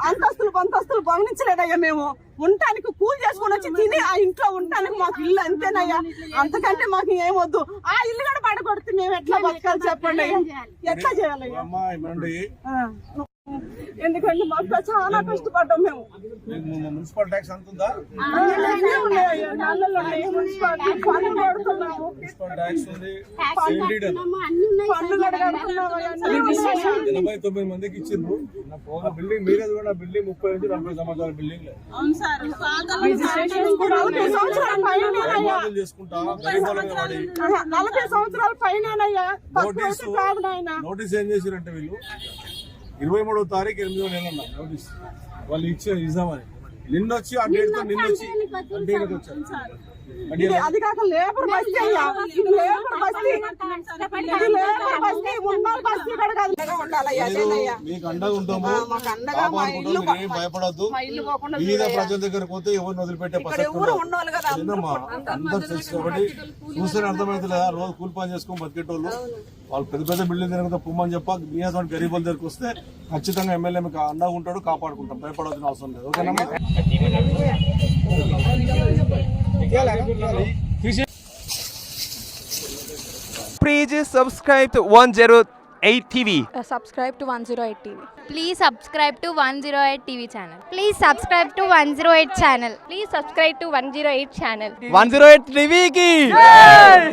అంతస్తులు గమనించలేదయ్యా. మేము ఉండటానికి కూలి చేసుకుని వచ్చి తిని ఆ ఇంట్లో ఉండటానికి మాకు ఇల్లు అంతేనయ్యా. అంతకంటే మాకు ఏమొద్దు. ఆ ఇల్లు కూడా పడగొడితే మేము ఎట్లా బతకాలి చెప్పండి అయ్యా, ఎట్లా చేయాలయ్యా? ఎందుకంటే మాకు చాలా కష్టపడ్డాం మేము. మున్సిపల్ ట్యాక్స్ అంత ఉందా? మున్సిపల్ ట్యాక్స్ ఉంది, 89 మందికి ఇచ్చిండ్రు. బిల్డింగ్ మీరే కూడా బిల్డింగ్ 30 నుంచి 40 సంవత్సరాల బిల్డింగ్ చేసుకుంటా 40 సంవత్సరాల పైన నోటీస్ ఏం చేసిరంటే వీళ్ళు 23వ తారీఖు 8వ నెల నోటీస్ వాళ్ళు ఇచ్చామని నిన్నొచ్చి ఆ డేట్ తో నిన్నొచ్చి వచ్చారు. అది కాక లేబర్ బస్తీ అయ్యా, లేబర్ బస్తీ మీకు అండగా ఉంటాము, ఏం భయపడద్దు. వివిధ ప్రజల దగ్గర పోతే ఎవరిని వదిలిపెట్టే ప్రసక్తి అందరు తెలుసుకోబట్టి చూస్తేనే అర్థమవుతుందా? రోజు కూలి పని చేసుకొని బతికేటోళ్ళు వాళ్ళు పెద్ద పెద్ద బిల్డింగ్ దగ్గర పొమ్మని చెప్ప బిఎస్ గరీబుల దగ్గరకు వస్తే ఖచ్చితంగా ఎమ్మెల్యే మీకు అండగా ఉంటాడు, కాపాడుకుంటాం. భయపడాల్సిన అవసరం లేదు. ఓకేనమ్మా? Please subscribe to 108 TV. Subscribe to 108 TV. Please subscribe to 108 TV channel. Please subscribe to 108 channel. Please subscribe to 108 channel. 108 TV ki